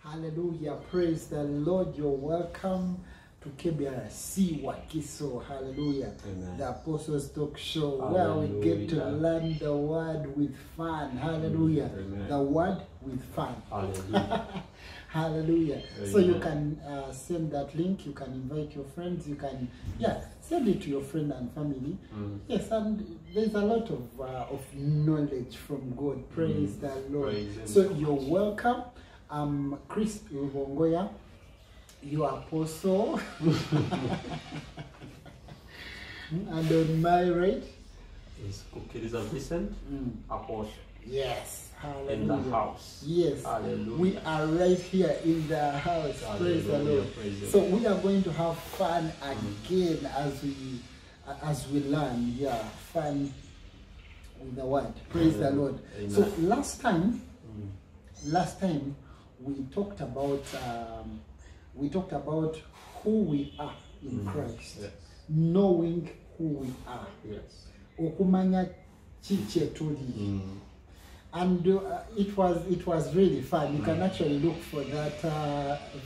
Hallelujah. Praise the Lord. You're welcome to KBRC Wakiso. Hallelujah. Amen. The Apostles Talk Show, Hallelujah. where we get to learn the word with fun. Hallelujah. Amen. The word with fun. Hallelujah. Hallelujah. Amen. So you can send that link. You can invite your friends. You can, send it to your friend and family. Yes, and there's a lot of knowledge from God. Praise the Lord. So you're welcome. I'm Chris Rubongoya, your apostle. And on my right is Kukiriza Vincent, apostle. Yes, hallelujah. In the house. Yes, hallelujah. We are right here in the house. Hallelujah. Praise the Lord. Praise so we are going to have fun again as we learn. Yeah, fun with the word. Praise the Lord. Amen. So last time we talked about who we are in Christ. Yes. Knowing who we are. Yes. Okumanya chiche tuli. And it was really fun. You can actually look for that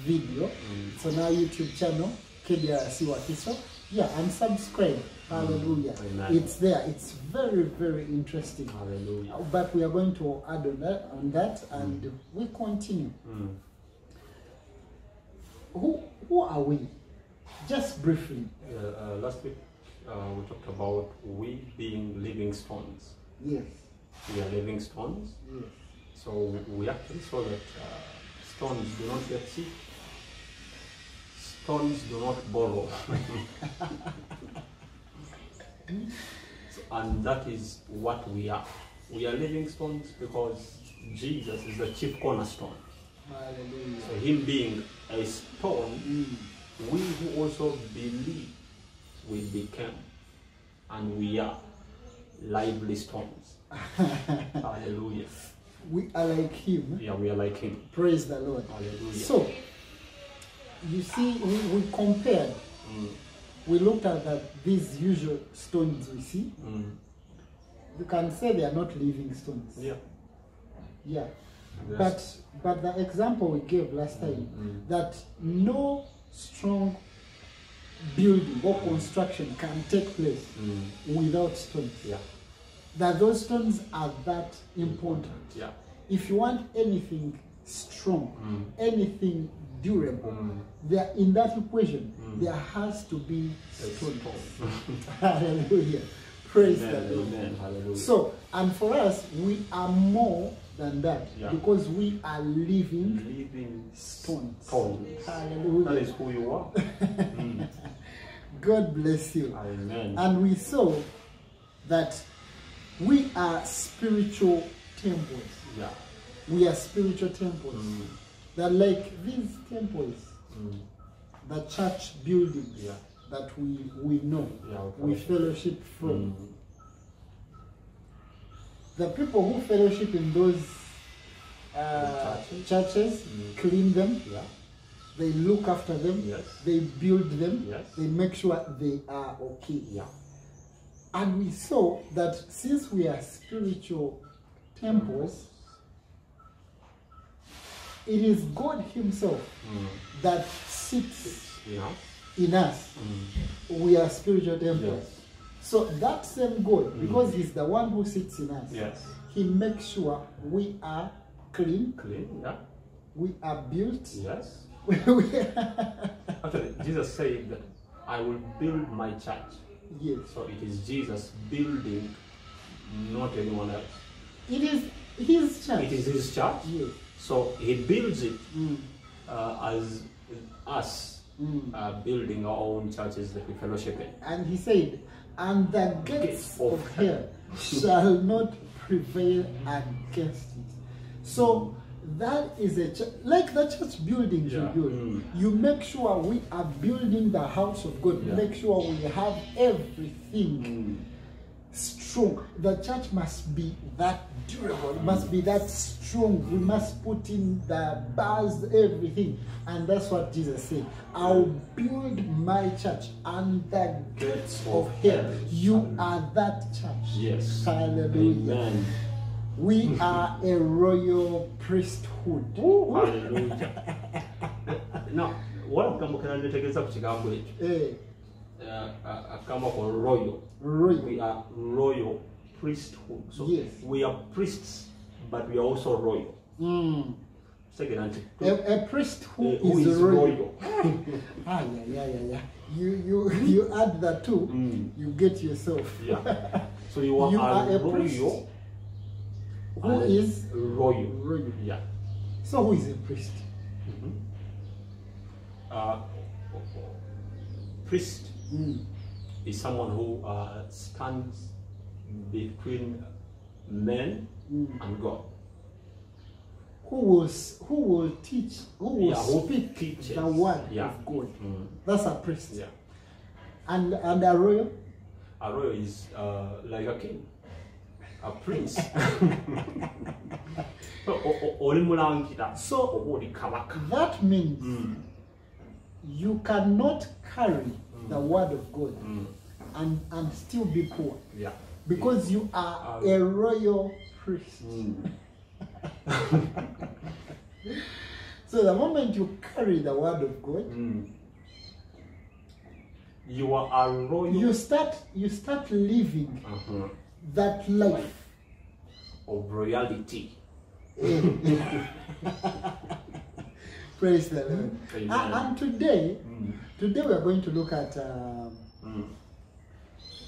video. It's on our YouTube channel, KBRC Wakiso. Yeah, and subscribe. Hallelujah. It's there. It's very, very interesting. Hallelujah. But we are going to add on that and we continue. Who are we? Just briefly. Last week we talked about we being living stones. Yes. We are living stones. Yes. So we actually saw that stones do not get sick. Stones do not borrow. And that is what we are. We are living stones because Jesus is the chief cornerstone. Hallelujah. So him being a stone, we who also believe we became and we are lively stones. Hallelujah. We are like him. Yeah, we are like him. Praise the Lord. Hallelujah. So, you see, we compared. We looked at these usual stones we see. You can say they are not living stones. Yeah. Yeah. Yes. But the example we gave last time, that no strong building or construction can take place without stones. Yeah. That those stones are that important. Yeah. If you want anything strong, anything durable, there in that equation, there has to be stones. Hallelujah. Praise the Lord. Amen. Hallelujah. So, and for us, we are more than that because we are living stones. Hallelujah. That is who you are. God bless you. Amen. And we saw that we are spiritual temples. Yeah. We are spiritual temples. That like these temples, the church buildings that we know, we fellowship from. The people who fellowship in those churches clean them. Yeah. They look after them. Yes. They build them. Yes. They make sure they are okay. Yeah. And we saw that since we are spiritual temples, it is God himself that sits in us. We are spiritual temples. Yes. So that same God, because he's the one who sits in us, he makes sure we are clean. Clean, yeah. We are built. Yes. Actually, Jesus said that I will build my church. Yes. So it is Jesus building, not anyone else. It is his church. It is his church. Yes. So he builds it as us building our own churches that we fellowship in. And he said, and the gates of hell shall not prevail against it. So that is a church, like the church buildings you build. You make sure we are building the house of God. Make sure we have everything strong. The church must be that durable. It must be that strong. We must put in the bars, everything. And that's what Jesus said. I'll build my church and the gates of hell. You are that church. Yes. Hallelujah. Amen. We are a royal priesthood. Ooh, hallelujah. Now, what can I take us up to Gambit? Come up on royal. We are royal priesthood. So yes, we are priests, but we are also royal. Second, a priest who is royal. Yeah. You add that too, you get yourself. Yeah. So you are a royal. Who is royal? Yeah. So who is a priest? Priest is someone who stands between men and God. Who will teach? Who will speak the word of God? That's a priest. Yeah. And a royal? A royal is like a king, a prince. So that means you cannot carry the word of God and still be poor. Yeah. Because you are a royal priest. So the moment you carry the word of God, you are a royal. You start living that life of royalty. Praise the Lord. And today we are going to look at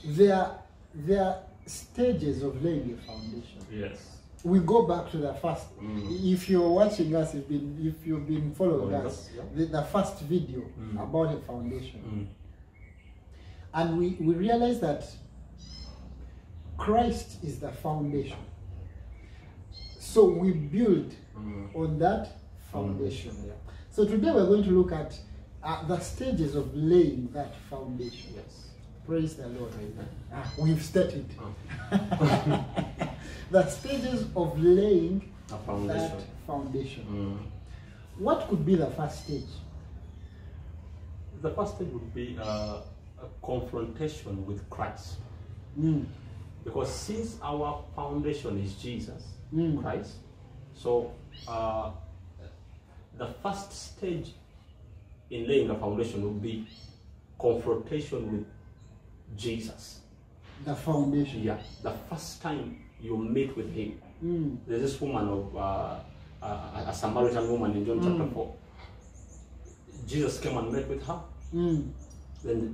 their stages of laying a foundation. Yes. We go back to the first. If you're watching us, if you've been following us, the first video about a foundation, and we realize that Christ is the foundation. So we build on that foundation. So today we're going to look at the stages of laying that foundation. Yes. Praise the Lord. We've started. The stages of laying that foundation. What could be the first stage? The first stage would be a confrontation with Christ. Because since our foundation is Jesus Christ, so the first stage in laying a foundation would be confrontation with Jesus. The foundation. Yeah. The first time you meet with him. There's this woman of a Samaritan woman in John chapter 4. Jesus came and met with her. Then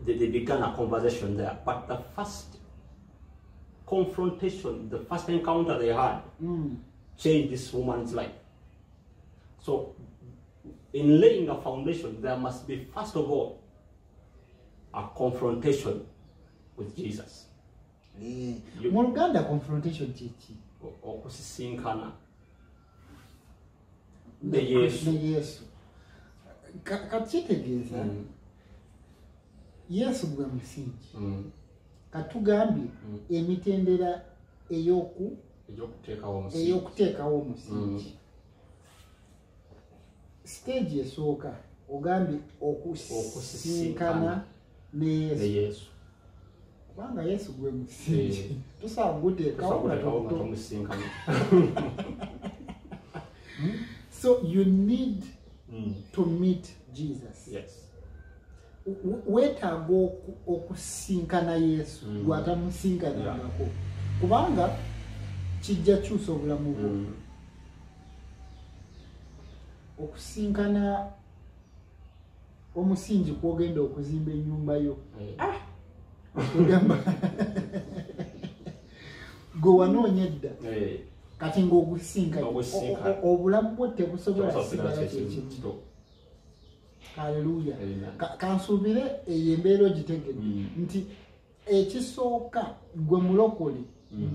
they began a conversation there. But the first confrontation, the first encounter they had, changed this woman's life. So, in laying a foundation, there must be, first of all, a confrontation with Jesus. Mu Luganda confrontation chichi okusisinkana ne Yesu kakitegeeza Yesu gwe musingi katugambye emitendera eyokuteekawo omusingi. Stage esooka ogambye okusisinkana ne Yesu. Kubanga Yesu gwe musingi tusawa guteekawo nga tomusinkana. So you need to meet Jesus. Yes. Weetaaga okusinkana Yesu gwatamusinkanangako kubanga kijja kyusa obulamu bwo. Okusinkana omusingi kwogenda okuzimba ennyumba yo. Ogamba gwe wanoonya edda kati ng'ogusinkana obulamu bwo tebusobola kusigala kyekimu. Haleluya. Kansuubire eyo embeera ogitegedde nti ekisooka gwe mulokole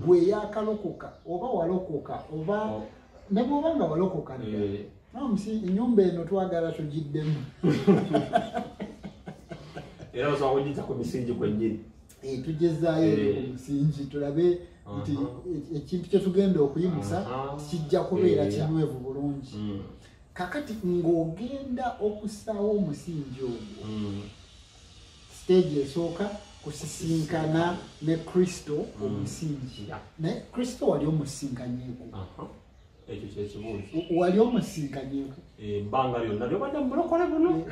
gwe yakalokoka oba walokoka oba ne bw'oba nga walokoka ennyumba eno twagala tugiddemu. Era osawuliriza ku misingi gwennyini. Tugezaayo ku musingi tulabe nti ekintu kye tugenda okuyimusa kijja kubeera kinywevu bulungi. Kakati ng'ogenda okusaawo omusingi ogwo, stage esooka kusisinkana ne Kristo omusingi. Ne Kristo wali omusinkanyeko. Ekyo kyekibuuzo. Wali omusinkanyeko. Ebbanga lyonna lyobadde mulokole buno.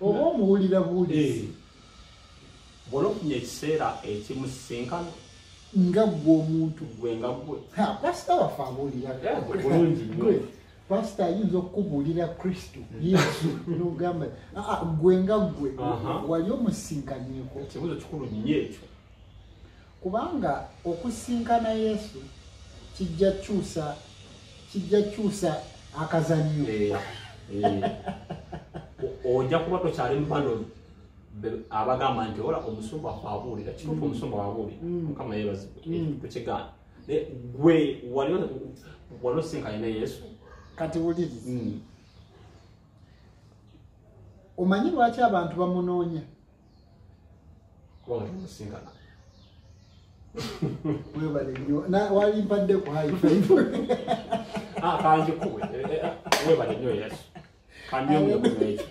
Oba omuwulira buwulizi. Bw'oba ofunye ekiseera ekimusinkana nga gwe omuntu gwe nga gwe. Pasita waffe abuulira bulungi nnyo. Pasita ayinza okubuulira Kristo Yesu n'ogamba gwe nga gwe wali omusinkanyeko. Ekibuuzo kikulu nnyo ekyo. Kubanga okusinkana Yesu kijja kyusa akazannyo. Ojja kuba tokyali mu bano abagamba nti ola omusumba abuulira kituufu omusumba wabuulira Mukama yeebazibwe tukigaana. Gwe wali osinkanye ne Yesu. Kati wuliriza. Omanyi lwaki abantu bamunoonya? Kubanga tumusinkana. Webale nnyo. Wali mpadde ku high five. Kanji kuwe. Webale nnyo Yesu. Kanji ekyo.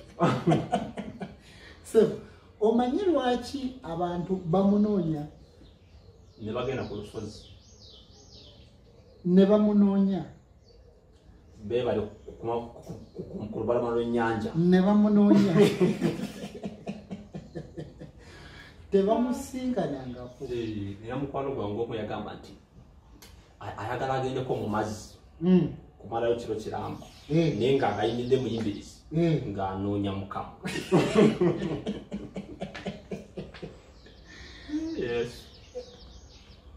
So, omanyi lwaki abantu bamunoonya? Ne bagenda ku lusozi. Ne bamunoonya. Bebale ku lubalama lw'ennyanja. Ne bamunoonya. Tebamusinkanangako. Era mukwano gwange omu yagamba nti ayagala agendeko mu mazzi kumalayo kiro kiramba naye ng'agayimiridde muyimirizi ng'anoonya Mukama.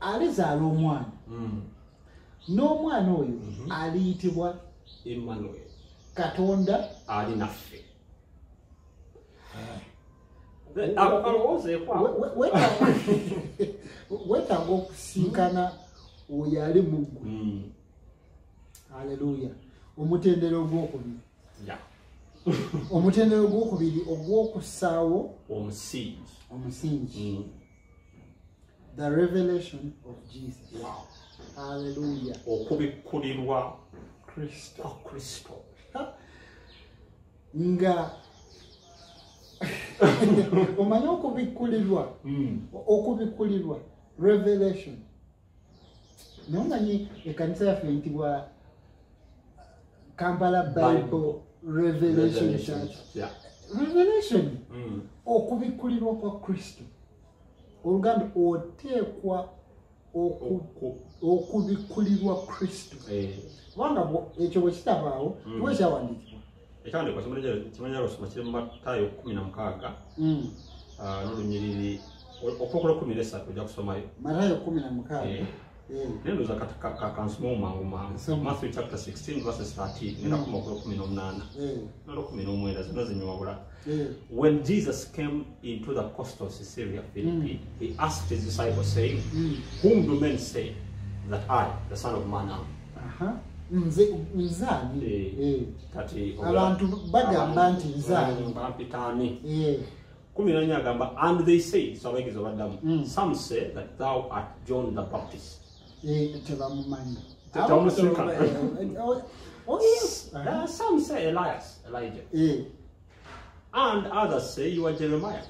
Alizaala omwana n'omwana oyo aliyitibwa Emmanuel, Katonda ali naffe. Wetaaga okusinkana oyo ali mu ggwe. Haleluya. Omutendera ogwokubiri. Omutendera ogwokubiri ogw'okussaawo omusingi. The revelation of Jesus. Wow. Hallelujah. Okubikkulirwa Kristo. Nga omanyi okubikkulirwa revelation. Nomanyi ekanisa yaffe eyitibwa Kampala Bible Revelation Church. Revelation. Okubikkulirwa kwa Kristo. Oluganda oteekwa okubikkulirwa Kristo. Kubanga ekyo bwe kitabaawo tuwe ekyawandiikibwa. Ekyandikwa kimanya lusoma kiri mu Matayo 16 n'olunyiriri okukola 13 ojja kusomayo. Matayo 16. Nendoza kansoma mangu. Matthew chapter 16 verses 13 nenda kuma ku 18 n'olo 19 zino zinyawula. When Jesus came into the coast of Caesarea Philippi, he asked his disciples, saying, Whom do men say that I, the Son of Man, am? Nzani. Abantu bagamba nti nzani. And they say, some say that thou art John the Baptist. Some say Elijah. And others say you are Jeremiah.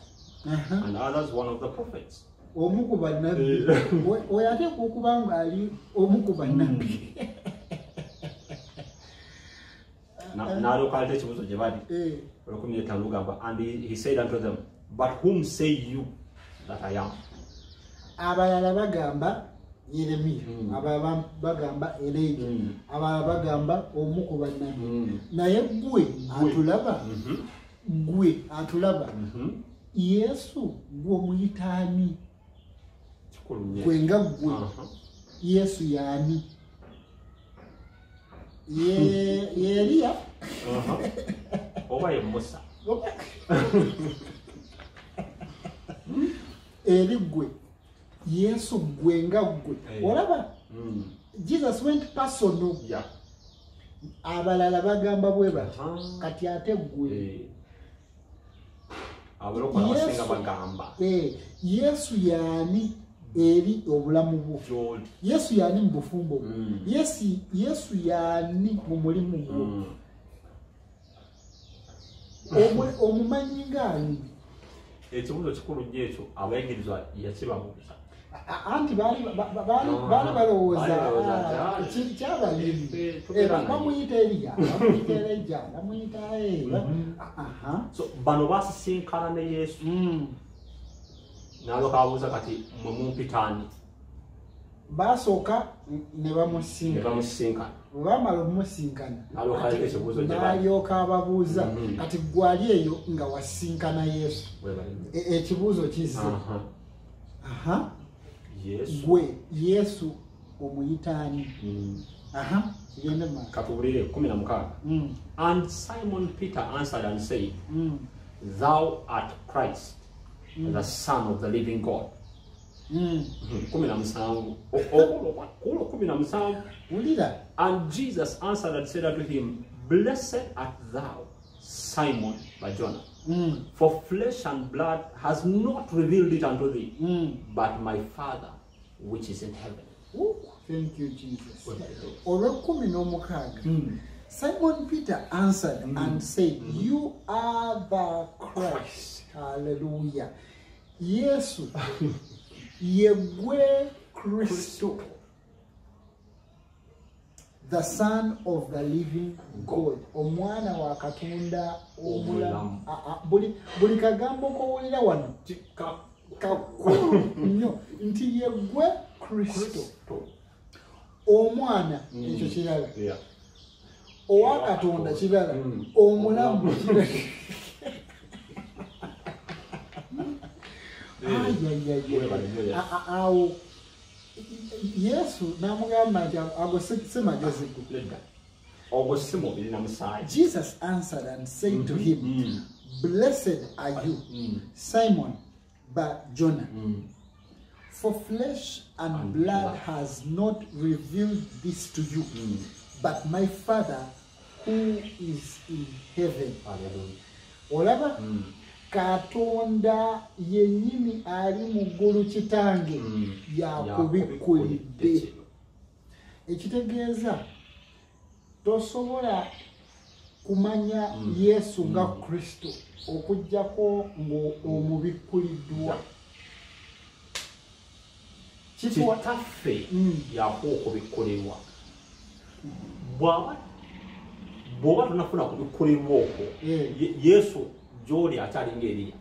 And others one of the prophets. And he said unto them, But whom say you that I am? Abalala bagamba Yeremiya, abalala bagamba Elijah, abalala bagamba omu ku bannabbi. Naye gwe atulaba. Yesu gwe omuyitaani. Gwe nga gwe. Yesu yaani. Ye Eliya. Oba ye Musa. Eri gwe. Yesu gwe nga gwe. Olaba? Jesus went personal. Abalala bagamba bwe bati. Kati ate gwe. Yesu yaani eri obulamu bwo. Yesu yaani mu bufumbo. Yesu yaani mu mulimu gwo. Omumanyi ng'ani ekibuzo kikulu nnyo ekyo abayigirizwa yakibabuuza anti baali balowooza kyabalimi bamuyita Eriya bamuyita so bano basisinkana ne Yesu nalyoka abuuza kati mwe mumpitaani basooka ne bamusinkana bwebamala okumusinkana n'alyoka ababuuza kati gwali eyo nga wasinkana Yesu ekibuuzo kizze gwe Yesu omuyitaani kigende mu katubulire 16 and Simon Peter answered and said thou art Christ the Son of the living God 17 and Jesus answered and said unto him, blessed art thou, Simon Bar-Jonah, for flesh and blood has not revealed it unto thee, but my Father which is in heaven. Thank you, Jesus. Simon Peter answered and said, you are the Christ. Hallelujah. Yesu yegwe Kristo, the Son of the living God, omwana wa Katonda omulamu. Buli kagambo kowulira wano kakulu nnyo nti yegwe Kristo, omwana ekyo kirala, owa Katonda kirala, omulamu kirala. Awo Yesu namugamba nti ago si magezi go. Jesus answered and said to him, blessed are you, Simon Bar-Jonah, for flesh and blood has not revealed this to you, but my Father who is in heaven. Olaba Katonda yennyini ali mu ggulu kitange yakubikkulidde. Ekitegeeza tosobola kumanya Yesu nga Kristo okujjako ng'omubikkuliddwa. Kitaffe yaako okubikkulirwa. Bw'oba tonafuna kubikkulirwa okwo Yesu Joli achalinga Eliya.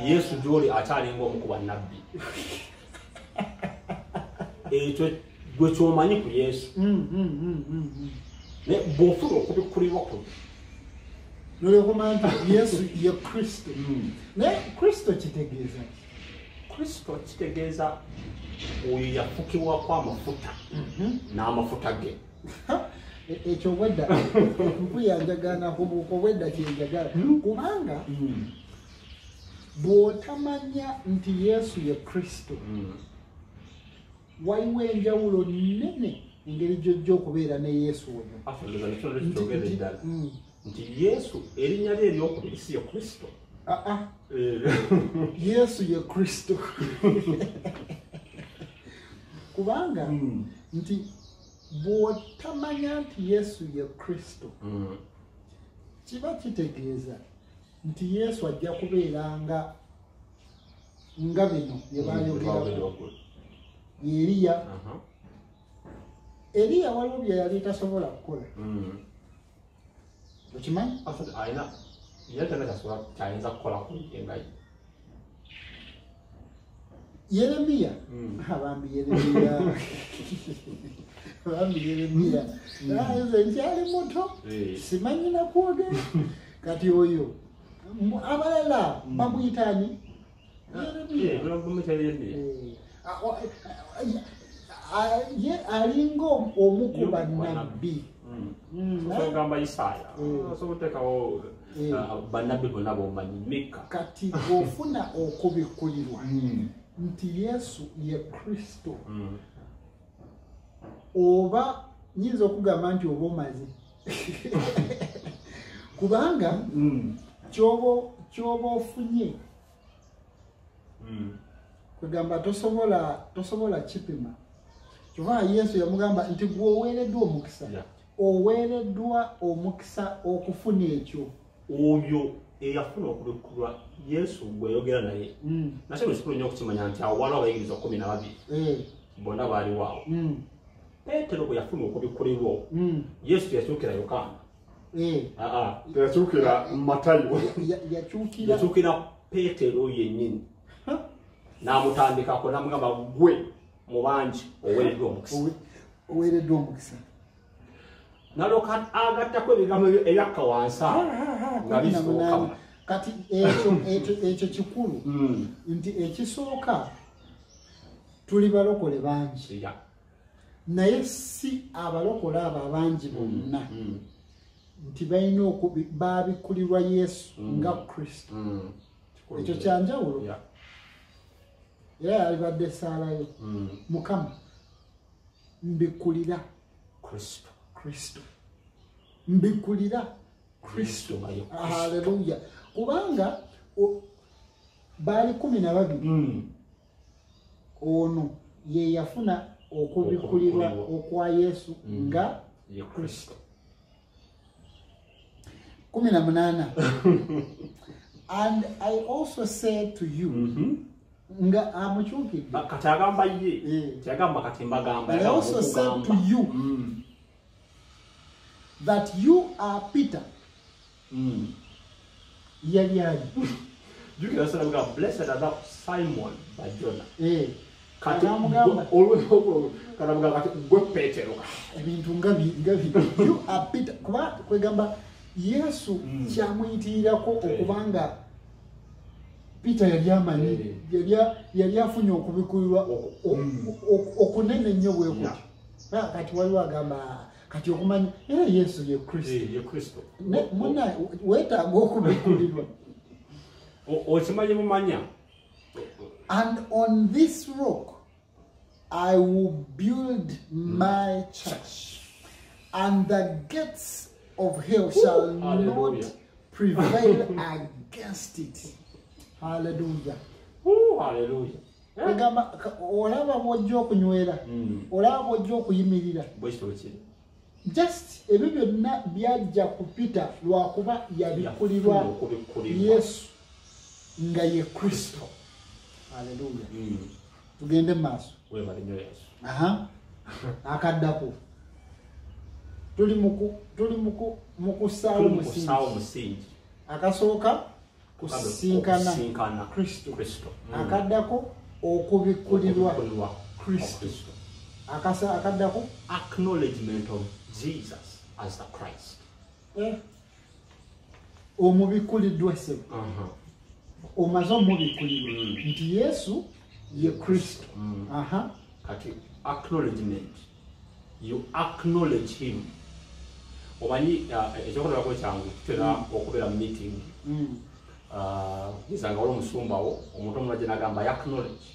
Yesu Joli achalinga omu ku bannabbi. Ekyo gwe kyomanyi ku Yesu. Ne bw'ofuna okubikkulirwa kuno n'olyokumanya nti Yesu ye Kristo. Naye Kristo kitegeeza ki? Kristo kitegeeza oyo yafukibwako amafuta n'amafuta ge. Ekyo bwedda mpuyanjagana kubuuko bwedda kyenjagala kubanga bw'otamanya nti Yesu ye Kristo waliwo enjawulo nnene engeri gy'ojja okubeera ne Yesu oyo. Nti Yesu erinnya lye eryokubiri si ye Kristo. Yesu ye Kristo. Kubanga nti bw'otamanya nti Yesu ye Kristo kiba kitegeeza nti Yesu ajja kubeera nga bino bye baayogerako. Eliya waliwo bye yali tasobola kukola. Okimanyi? Ayina kyayinza kukola ku yenga ye. Yeremiya abambi Yeremiya nze nkyali muto simanyi na kwogera kati oyo abalala bamuyitani Yeremiya alinga omu ku bannabbi. Gamba Isaaya osobotekao bannabbi bonna bomanyi Mika. Kati bw'ofuna okubikkulirwa nti Yesu ye Kristo oba nyinza okugamba nti oba omaze kubanga kyoba ofunye kugamba tosobola kipima. Kyova Yesu yamugamba nti gwe oweereddwa omukisa, oweereddwa omukisa okufuna ekyo. Oyo eyafuna okubikulwa Yesu gweyogera naye nate bwesikulu nnyo okukimanya nti awo waliwo abayigiriza 12 bonna baali waawo Petero bwe yafuna okubikulirwa Yesu teyakyukira Yokaana teyakyukira Matayo yakyukira Petero yennyini n'amutandikako n'amugamba gwe mu bangi oweereddwa omukisa naloka agattako ebigambo ebyakka wansi nga bisooka kati ekyo kikulu nti ekisooka tuli balokole bangi naye si abalokole abo abangi bonna nti balina babikulirwa Yesu nga Kristo ekyo kyanjawulo era alibadde essaalayo Mukama mbikulira Kristo mbikulira Kristo haleluya kubanga bali 12 ono ye yafuna okubikulirwa okwa Yesu nga Kristo 18 and I also said to you nga amuchukidde kati agamba ye kyagamba kati mbagamba I also said to you that you are Peter yali jukira sana nga blessed are thou Simon Barjona kati kana mga kati gwe Petero ebintu ngabi you are Peter kuba kwegamba Yesu kyamuyitirirako okubanga Peter yali amanyi yali afunye okubikulirwa okunene nnyo bwe kuti kati waliwo agamba kati okumanya era Yesu ye Kristo muna weetaaga okubikulirwa okimanyi mumanya and on this rock I will build my church and the gates of hell shall not prevail against it. Hallelujah. Hallelujah. Egamba olaba bw'ojja okunywera olaba bw'ojja okuyimirira just ebyo byonna byajja kupita lwakuba yabikulirwa Yesu nga ye Kristo. Hallelujah. Tugende maaso. Akaddako tuli mukusaawo musingi akasooka kusinkana Kristo akaddako okubikulirwa Kristo akaddako acknowledgement of Jesus as the Christ omubikuliddwa se omaze omubikulirwa nti Yesu ye Kristo kati acknowledgement you acknowledge him omanyi ekyokolebako kyangu tutera okubeera mu meeting isanga wali omusumbawo omuntu omulajja nagamba I acknowledge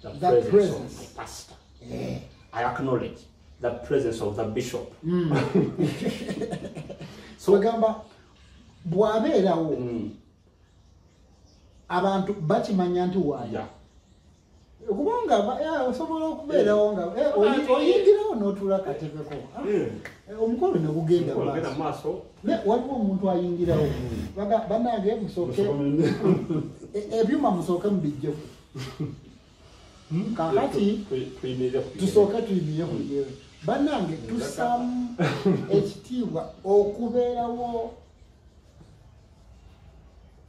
the presence of the pastor I acknowledge the presence of the bishop so gamba bwabeerawo abantu bakimanya nti waayi kubanga osobola okubeerawo nga oyingirawo n'otuula katebeko omukolo ne gugenda maaso waliwo omuntu ayingirawo bannange musooke ebyuma musooke mubijjeku kakati tusooke tuyimirire kujewe bannange tusaamu ekitiibwa okubeerawo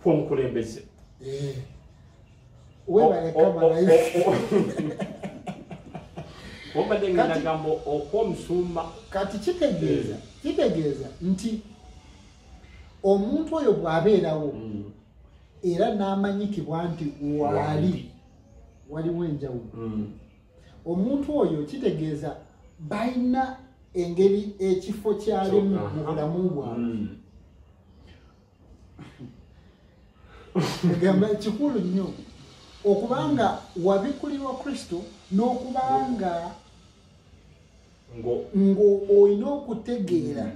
kw'omukulembeze webale kamala obadde ng'enagambo okw'omusumba kati kitegeeza nti omuntu oyo bw'abeerawo era n'amanyikibwa nti waliwo enjawulo omuntu oyo kitegeeza balina engeri ekifo kyalimu mu bulamu bwabwe egamba kikulu nnyo okubanga wabikulirwa Kristo n'okubanga ngo olina okutegeera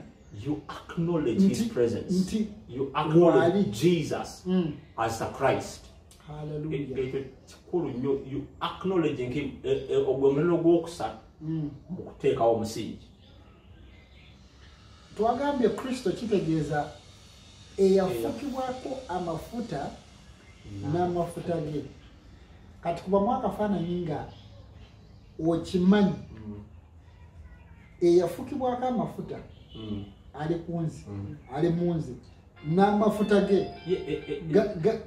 you acknowledge his presence you acknowledge Jesus as the Christ. Hallelujah. Kikulu nnyo you acknowledging him ogw'omuliro gw'okusatu mu kuteekawo omusingi. Twagambye Kristo kitegeeza eyafukibwako amafuta n'amafuta ge. Kati kuba mwakafaananyi nga okimanyi eyafukibwako amafuta ali kunzi ali munzi n'amafuta ge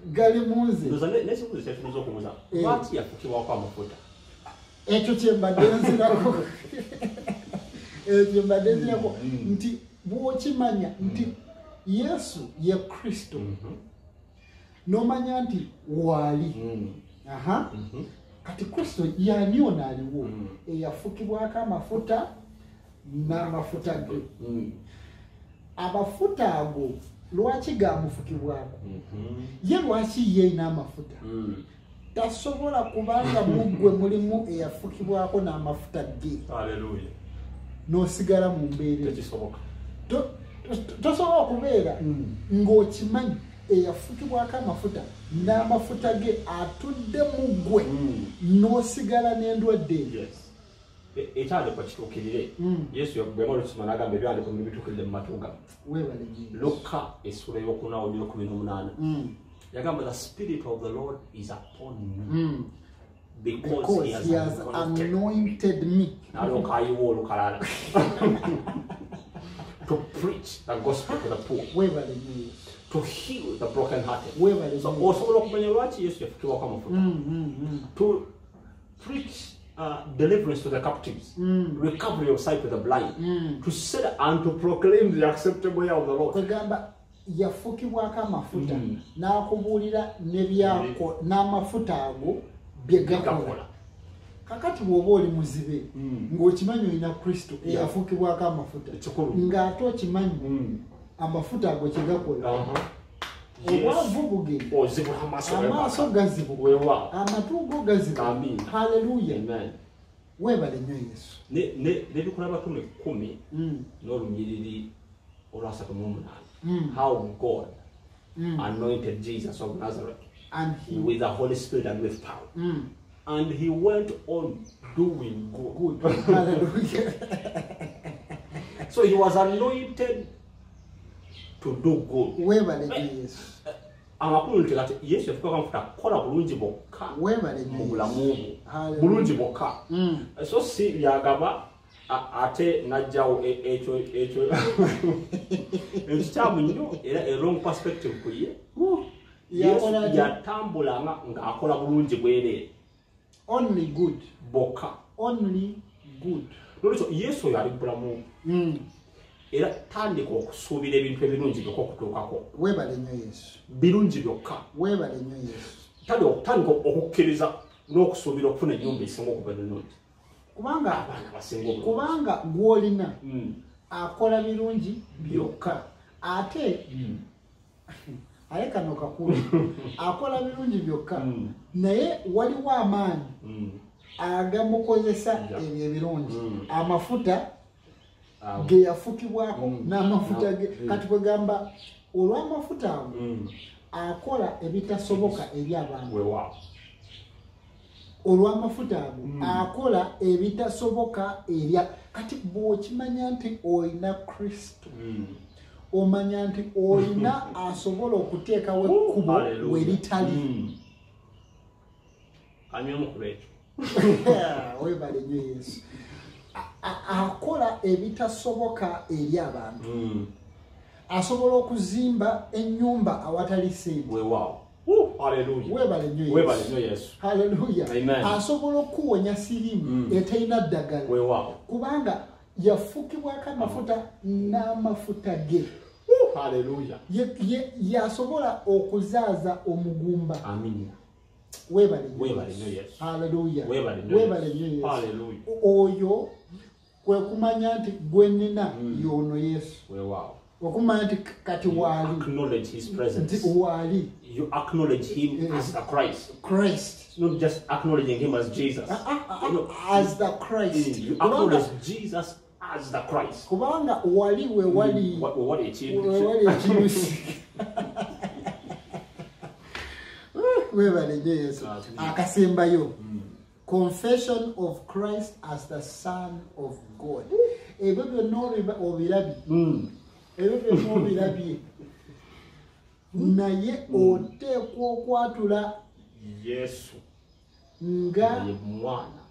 gali munzi. Ekyo kyembadde nzirako ekyo mbadde nzirako nti bw'okimanya nti Yesu ye Kristo n'omanya nti waali kati Kristo y'ani ono aliwo eyafukibwako amafuta n'amafuta ge. Amafuta ago lwaki gamufukibwako? Ye lwaki ye n'amafuta? Tasobola kubanga mugwe mulimu eyafukibwako n'amafuta ge. Haleluya. N'osigala mu mbeera tosobola kubeera ng'okimanyi eyafukibwako amafuta n'amafuta ge atudde mugwe n'osigala n'endwadde. Ekyali kwa kituukirire Yesu yagamba olusoma n'agamba ebyandiko bituukirire mu matu gammwe. Luka essula y'okuna yagamba the spirit of the Lord is upon me because he has anointed me to preach the gospel to the poor, to heal the brokenhearted. So osobola okumanya lwaki Yesu yafukibwako amafuta to preach deliverance to the captives, recovery of sight to the blind, to set and to proclaim the acceptable year of the Lord. Yafukibwako amafuta n'akubuulira n'ebyako n'amafuta ago bye gakola. Kakati bw'oba oli muzibe ng'okimanyi olina Kristo eyafukibwako amafuta ng'ate okimanyi amafuta ago kye gakola, obwavu bugenda, amaaso gazibuka, amatu go gazibuka. Haleluya. Weebale nnyo Yesu. N'ebikola abatume 10 n'olunyiriri olwa 38. How God anointed Jesus of Nazareth with the Holy Spirit and with power. And he went on doing good. Hallelujah. So he was anointed to do good. Amakulu nti kati Yesu yafuka amafuta kola bulungi bokka mu bulamu bwo, bulungi bokka. So si yagaba ate najjawo ekyo ekitabu nnyo era a wrong perspective ku ye. Yesu yatambulanga ng'akola bulungi bwereere. Only good. Bokka. Only good. Lolekyo Yesu oyo ali bulamu era tandika okusuubira ebintu ebirungi byokka okutuukako. Weebale nnyo Yesu. Birungi byokka. Weebale nnyo Yesu. Tandika okukkiriza n'okusuubira okufuna ennyumba esinga okuba ennungi. Kubanga abaana basinga obulungi. Kubanga gw'olina akola birungi byokka ate aye kano kakulu akola birungi byokka naye waliwo amaanyi agamukozesa ebyo ebirungi amafuta ge yafukibwako n'amafuta ge. Kati kwegamba olw'amafuta ago akola ebitasoboka eri abantu. Olw'amafuta ago akola ebitasoboka eri kati bw'okimanya nti olina Kristo omanya nti olina asobola okuteekawo ekkubo we litali. Weebale nnyo Yesu. Akola ebitasoboka eri abantu. Asobola okuzimba ennyumba awatali ssente. Weebale nnyo Yesu. Haleluya. Asobola okuwonya sirimu eterina ddagala kubanga yafukibwako amafuta n'amafuta ge. Haleluya. Yasobola okuzaaza omugumba. Amina. Weebale nnyo Yesu. Haleluya. Weebale nnyo Yesu. Haleluya. Oyo kwe kumanya nti gwe nnina y'ono Yesu. Okumanya nti kati waali. Acknowledge his presence. Waali. You acknowledge him as the Christ. Christ. Not just acknowledging him as Jesus. As the Christ. You acknowledge Jesus as the Christ. Kubanga wali we wali. Wali ekintu. Weebale nnyo Yesu. Akasembayo. Confession of Christ as the Son of God. Ebyo byonna obirabye. Ebyo byonna obirabye. naye oteekwa okwatula Yesu nga ye mwana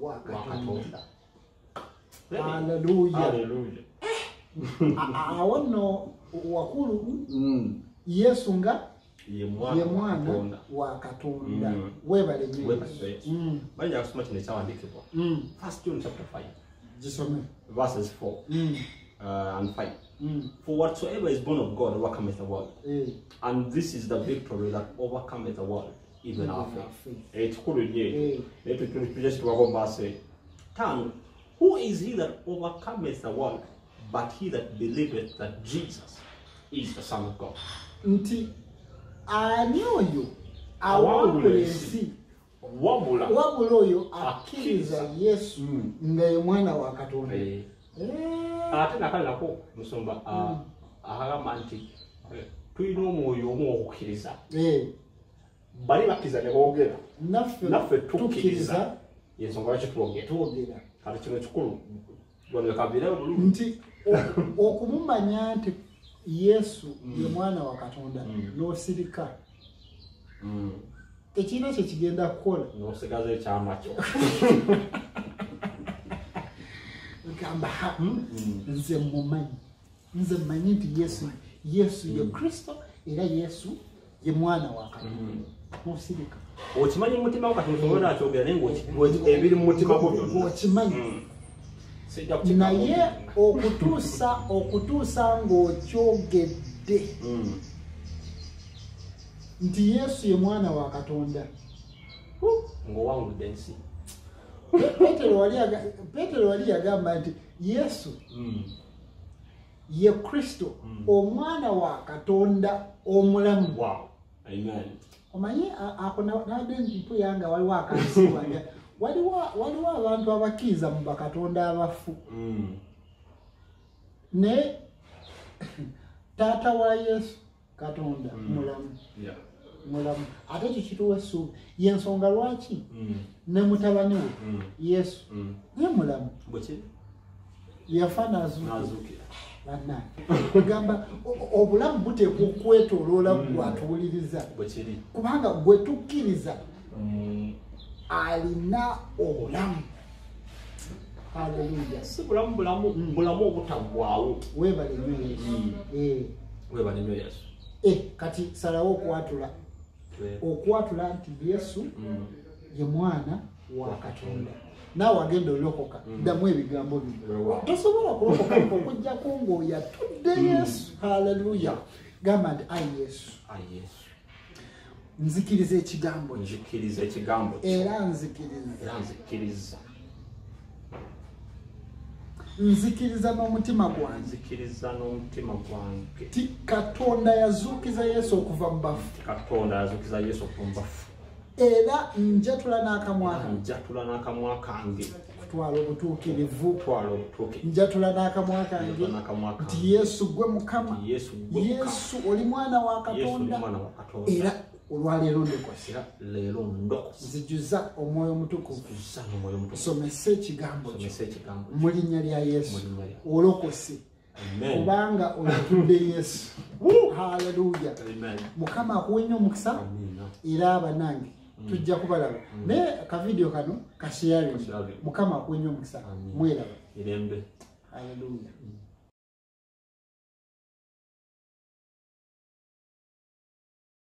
wa wa Katonda. Katonda. Haleluya. Haleluya. Awo nno wakulu Yesu nga ye mwana Katonda. wa Katonda. Webale Yesu. Bajja kusoma kino ekyawandikibwa. 1 John chapter 5. Gisome. Verses 4 and 5. For whatsoever is born of God overcometh the world. And this is the victory that overcometh the world, even our faith. Ekikulu nnyo. Naye tuwako mbase. Who is he that overcometh the world, but he that believeth that Jesus is the Son of God? Nti ani oyo awangula ensi wabula oyo akkiriza Yesu nga ye mwana wa Katonda. Ate nakale nako musumba agamba nti tulina omwoyo omu okukkiriza. Bali bakkiriza ne boogera naffe tukkiriza yensonga lwaki twogera. Kati kino kikulu kabirewo bulungi nti okumumanya nti Yesu ye mwana wa Katonda n'osirika tekirina kye kigenda kukola n'osigaza ekyama kyo. Gamba nze mmanyi nti Yesu ye Kristo era Yesu ye mwana wa Katonda n'osirika. Okimanyi mu mutima gwo kati musomero akyogera naye ebiri mu mutima gwo byonna okimanyi. Naye okutuusa ng'okyogedde nti Yesu ye mwana wa Katonda ng'owangudde ensi. Petero wali yagamba nti Yesu ye Kristo omwana wa Katonda omulamu. Wow. Amen. Omanyi ako nabadde ntipo yanga waliwo akansiwanya waliwo abantu abakkiriza mu bakatonda abafu. Ne taata wa Yesu Katonda mulamu. Ate ekyo kituwa essuubi yensonga lwaki ne mutabani we Yesu ye mulamu yafa n'azuukira. Kugamba obulamu buteekwa okwetooloola gw'atuwuliriza kubanga gwe tukkiriza alina obulamu. Haleluya. Si bulamu obutaggwaawo. Weebale Yesu. Weebale Yesu. Kati salawo okwatula nti Yesu ye mwana wa Katonda. Naawe agenda olokoka ddamu ebigambo bino. Tosobola kulokoka okujjako ng'oyatudde Yesu. Haleluya. Gamba nti ayi Yesu nzikiriza ekigambo era nzikiriza n'omutima gwange ti Katonda yazuukiza Yesu okuva mu bafu. Era njatula n'akamwa kange kutwala obutuukirivu. Njatula n'akamwa kange nti Yesu gwe Mukama. Yesu oli mwana wa Katonda era olwaleero ndokosa. Nzijuza omwoyo omutukuvu somesa ekigambo mu linnya lya Yesu olokose kubanga oyatudde Yesu. Haleluya. Mukama akuwe nnyo omukisa era abanange tujja kubalaba naye akavidiyo kano kasharing. Mukama akuwe nnyo omukisa. Mweraba. Haleluya.